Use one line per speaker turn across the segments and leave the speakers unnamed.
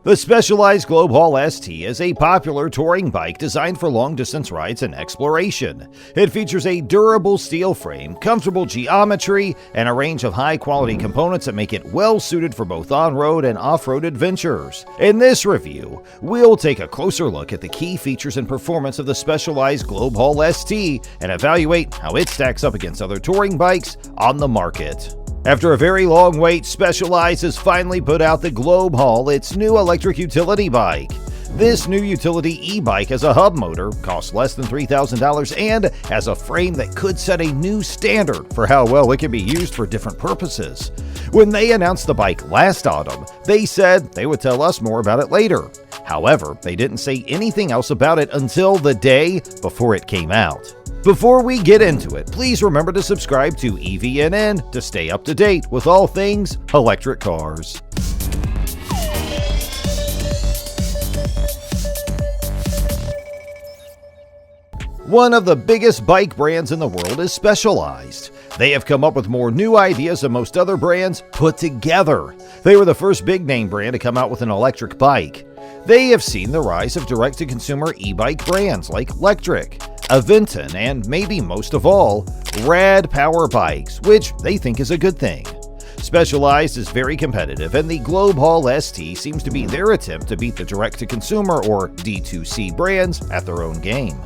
The Specialized Globe Haul ST is a popular touring bike designed for long-distance rides and exploration. It features a durable steel frame, comfortable geometry, and a range of high-quality components that make it well-suited for both on-road and off-road adventures. In this review, we'll take a closer look at the key features and performance of the Specialized Globe Haul ST and evaluate how it stacks up against other touring bikes on the market. After a very long wait, Specialized has finally put out the Globe Haul, its new electric utility bike. This new utility e-bike has a hub motor, costs less than $3,000, and has a frame that could set a new standard for how well it can be used for different purposes. When they announced the bike last autumn, they said they would tell us more about it later. However, they didn't say anything else about it until the day before it came out. Before we get into it, please remember to subscribe to EVNN to stay up to date with all things electric cars. One of the biggest bike brands in the world is Specialized. They have come up with more new ideas than most other brands put together. They were the first big-name brand to come out with an electric bike. They have seen the rise of direct-to-consumer e-bike brands like Lectric, Aventon, and maybe most of all, Rad Power Bikes, which they think is a good thing. Specialized is very competitive, and the Globe Haul ST seems to be their attempt to beat the direct-to-consumer or D2C brands at their own game.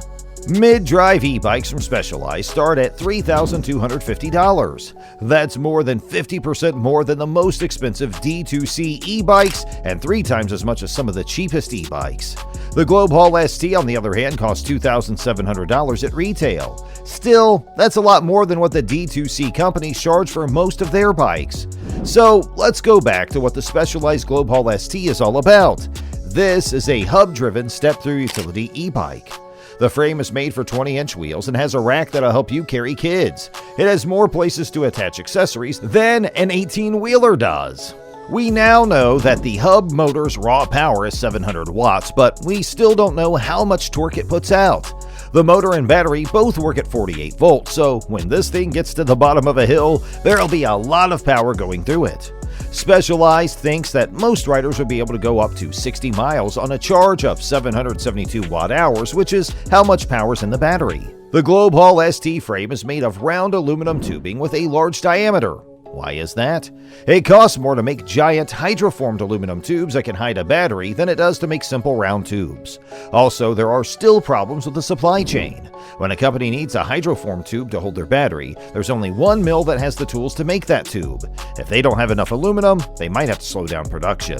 Mid-drive e-bikes from Specialized start at $3,250. That's more than 50% more than the most expensive D2C e-bikes and 3 times as much as some of the cheapest e-bikes. The Globe Haul ST, on the other hand, costs $2,700 at retail. Still, that's a lot more than what the D2C companies charge for most of their bikes. So let's go back to what the Specialized Globe Haul ST is all about. This is a hub-driven step-through utility e-bike. The frame is made for 20-inch wheels and has a rack that'll help you carry kids. It has more places to attach accessories than an 18-wheeler does. We now know that the hub motor's raw power is 700 watts, but we still don't know how much torque it puts out. The motor and battery both work at 48 volts, so when this thing gets to the bottom of a hill, there'll be a lot of power going through it. Specialized thinks that most riders would be able to go up to 60 miles on a charge of 772 watt-hours, which is how much power is in the battery. The Globe Haul ST frame is made of round aluminum tubing with a large diameter. Why is that? It costs more to make giant hydroformed aluminum tubes that can hide a battery than it does to make simple round tubes. Also, there are still problems with the supply chain. When a company needs a hydroformed tube to hold their battery, there's only one mill that has the tools to make that tube. If they don't have enough aluminum, they might have to slow down production.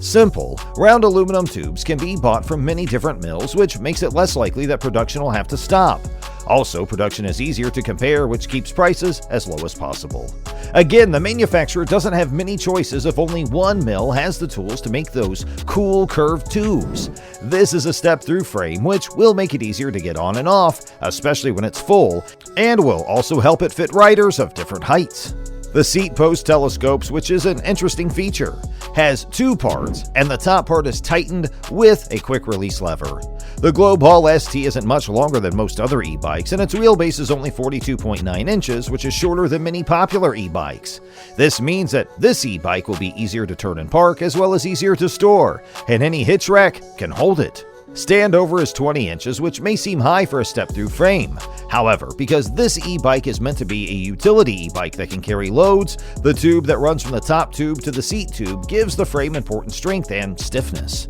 Simple, round aluminum tubes can be bought from many different mills, which makes it less likely that production will have to stop. Also, production is easier to compare, which keeps prices as low as possible. Again, the manufacturer doesn't have many choices if only one mill has the tools to make those cool curved tubes. This is a step-through frame, which will make it easier to get on and off, especially when it's full, and will also help it fit riders of different heights. The seat post telescopes, which is an interesting feature, has 2 parts, and the top part is tightened with a quick release lever. The Globe Haul ST isn't much longer than most other e-bikes, and its wheelbase is only 42.9 inches, which is shorter than many popular e-bikes. This means that this e-bike will be easier to turn and park, as well as easier to store, and any hitch rack can hold it. Standover is 20 inches, which may seem high for a step-through frame. However, because this e-bike is meant to be a utility e-bike that can carry loads, the tube that runs from the top tube to the seat tube gives the frame important strength and stiffness.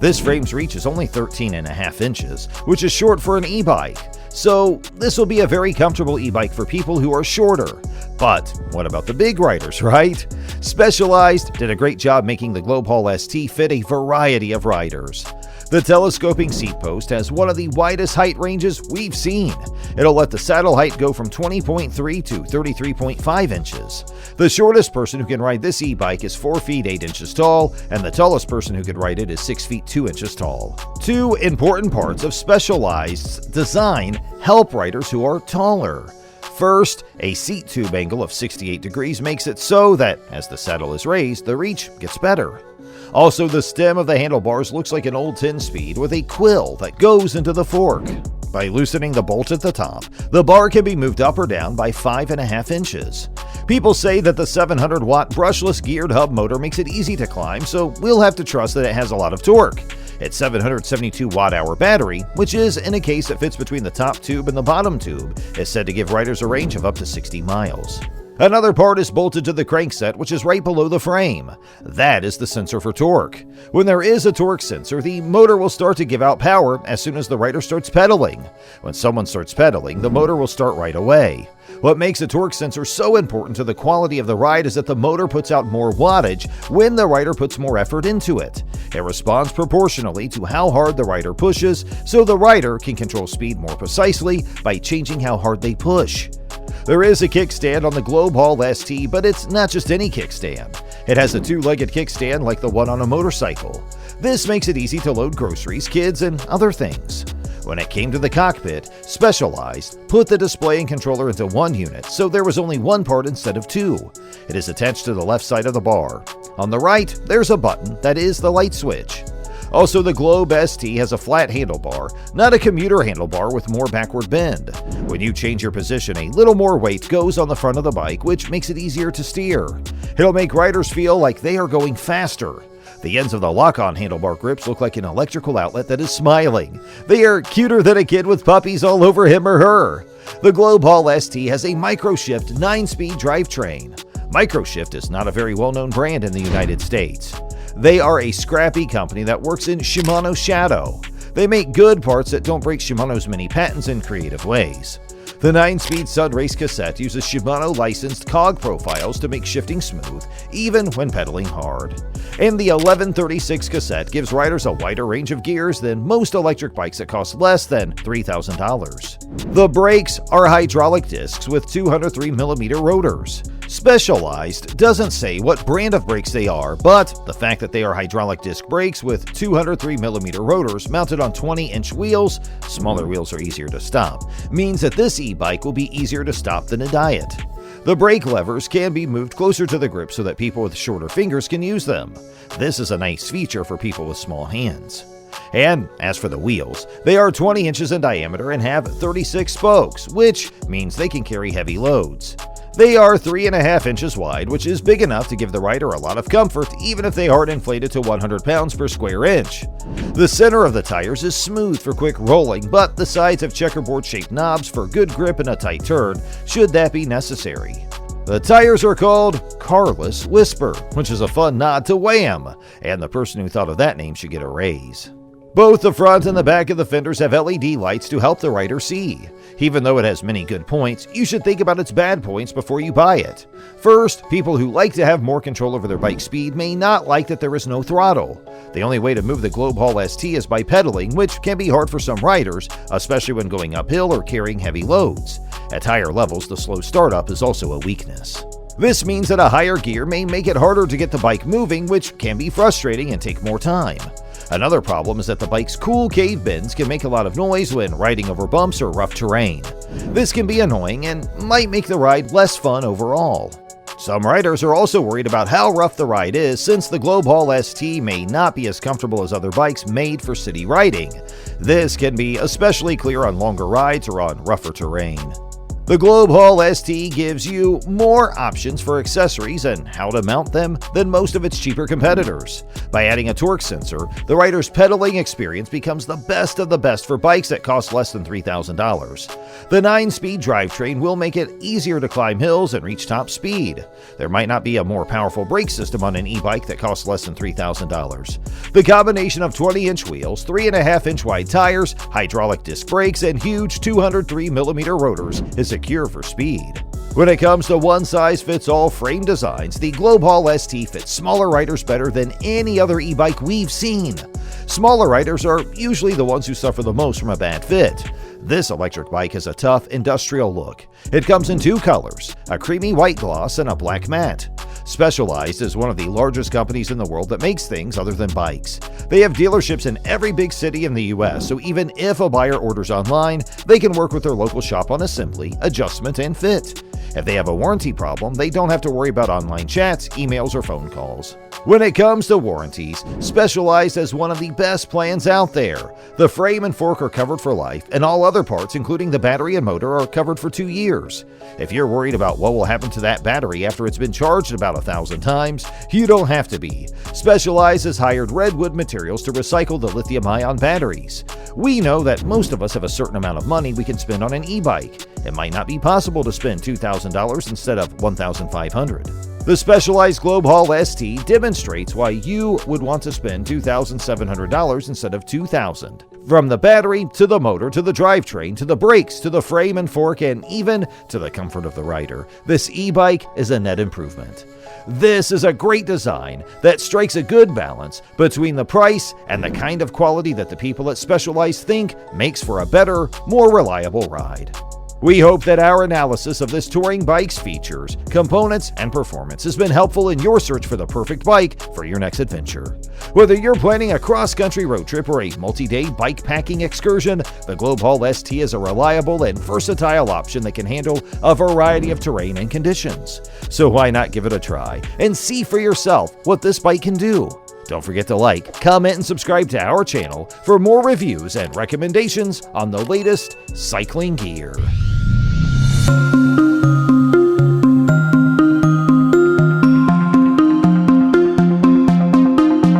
This frame's reach is only 13.5 inches, which is short for an e-bike. So this will be a very comfortable e-bike for people who are shorter. But what about the big riders, right? Specialized did a great job making the Globe Haul ST fit a variety of riders. The telescoping seat post has one of the widest height ranges we've seen. It'll let the saddle height go from 20.3 to 33.5 inches. The shortest person who can ride this e-bike is 4 feet 8 inches tall, and the tallest person who could ride it is 6 feet 2 inches tall. 2 important parts of Specialized's design help riders who are taller. First, a seat tube angle of 68 degrees makes it so that, as the saddle is raised, the reach gets better. Also, the stem of the handlebars looks like an old 10-speed with a quill that goes into the fork. By loosening the bolt at the top, the bar can be moved up or down by 5.5 inches. People say that the 700-watt brushless geared hub motor makes it easy to climb, so we'll have to trust that it has a lot of torque. Its 772 watt-hour battery, which is in a case that fits between the top tube and the bottom tube, is said to give riders a range of up to 60 miles. Another part is bolted to the crankset, which is right below the frame. That is the sensor for torque. When there is a torque sensor, the motor will start to give out power as soon as the rider starts pedaling. When someone starts pedaling, the motor will start right away. What makes a torque sensor so important to the quality of the ride is that the motor puts out more wattage when the rider puts more effort into it. It responds proportionally to how hard the rider pushes, so the rider can control speed more precisely by changing how hard they push. There is a kickstand on the Globe Haul ST, but it's not just any kickstand. It has a two-legged kickstand like the one on a motorcycle. This makes it easy to load groceries, kids, and other things. When it came to the cockpit, Specialized put the display and controller into one unit, so there was only one part instead of two. It is attached to the left side of the bar. On the right, there's a button that is the light switch. Also, the Globe ST has a flat handlebar, not a commuter handlebar with more backward bend. When you change your position, a little more weight goes on the front of the bike, which makes it easier to steer. It'll make riders feel like they are going faster. The ends of the lock-on handlebar grips look like an electrical outlet that is smiling. They are cuter than a kid with puppies all over him or her. The Globe Haul ST has a Microshift 9-speed drivetrain. Microshift is not a very well-known brand in the United States. They are a scrappy company that works in Shimano's shadow. They make good parts that don't break Shimano's many patents in creative ways. The 9-speed Sunrace cassette uses Shimano-licensed cog profiles to make shifting smooth, even when pedaling hard. And the 1136 cassette gives riders a wider range of gears than most electric bikes that cost less than $3,000. The brakes are hydraulic discs with 203mm rotors. Specialized doesn't say what brand of brakes they are, but the fact that they are hydraulic disc brakes with 203mm rotors mounted on 20-inch wheels, smaller wheels are easier to stop, means that this e-bike will be easier to stop than a Diet. The brake levers can be moved closer to the grip so that people with shorter fingers can use them. This is a nice feature for people with small hands. And as for the wheels, they are 20 inches in diameter and have 36 spokes, which means they can carry heavy loads. They are 3.5 inches wide, which is big enough to give the rider a lot of comfort, even if they aren't inflated to 100 pounds per square inch. The center of the tires is smooth for quick rolling, but the sides have checkerboard-shaped knobs for good grip in a tight turn, should that be necessary. The tires are called Carless Whisper, which is a fun nod to Wham, and the person who thought of that name should get a raise. Both the front and the back of the fenders have LED lights to help the rider see. Even though it has many good points, you should think about its bad points before you buy it. First, people who like to have more control over their bike speed may not like that there is no throttle. The only way to move the Globe Haul ST is by pedaling, which can be hard for some riders, especially when going uphill or carrying heavy loads. At higher levels, the slow startup is also a weakness. This means that a higher gear may make it harder to get the bike moving, which can be frustrating and take more time. Another problem is that the bike's cool cave bends can make a lot of noise when riding over bumps or rough terrain. This can be annoying and might make the ride less fun overall. Some riders are also worried about how rough the ride is, since the Globe Haul ST may not be as comfortable as other bikes made for city riding. This can be especially clear on longer rides or on rougher terrain. The Globe Haul ST gives you more options for accessories and how to mount them than most of its cheaper competitors. By adding a torque sensor, the rider's pedaling experience becomes the best of the best for bikes that cost less than $3,000. The 9-speed drivetrain will make it easier to climb hills and reach top speed. There might not be a more powerful brake system on an e-bike that costs less than $3,000. The combination of 20-inch wheels, 3.5-inch wide tires, hydraulic disc brakes, and huge 203mm rotors is secure for speed. When it comes to one-size-fits-all frame designs, the Globe Haul ST fits smaller riders better than any other e-bike we've seen. Smaller riders are usually the ones who suffer the most from a bad fit. This electric bike has a tough, industrial look. It comes in two colors, a creamy white gloss and a black matte. Specialized is one of the largest companies in the world that makes things other than bikes. They have dealerships in every big city in the US, so even if a buyer orders online, they can work with their local shop on assembly, adjustment, and fit. If they have a warranty problem, they don't have to worry about online chats, emails, or phone calls. When it comes to warranties, Specialized has one of the best plans out there. The frame and fork are covered for life, and all other parts, including the battery and motor, are covered for 2 years. If you're worried about what will happen to that battery after it's been charged about 1,000 times, you don't have to be. Specialized has hired Redwood Materials to recycle the lithium-ion batteries. We know that most of us have a certain amount of money we can spend on an e-bike. It might not be possible to spend $2,000 instead of $1,500. The Specialized Globe Haul ST demonstrates why you would want to spend $2,700 instead of $2,000. From the battery, to the motor, to the drivetrain, to the brakes, to the frame and fork, and even to the comfort of the rider, this e-bike is a net improvement. This is a great design that strikes a good balance between the price and the kind of quality that the people at Specialized think makes for a better, more reliable ride. We hope that our analysis of this touring bike's features, components, and performance has been helpful in your search for the perfect bike for your next adventure. Whether you're planning a cross-country road trip or a multi-day bike packing excursion, the Globe Haul ST is a reliable and versatile option that can handle a variety of terrain and conditions. So why not give it a try and see for yourself what this bike can do? Don't forget to like, comment, and subscribe to our channel for more reviews and recommendations on the latest cycling gear.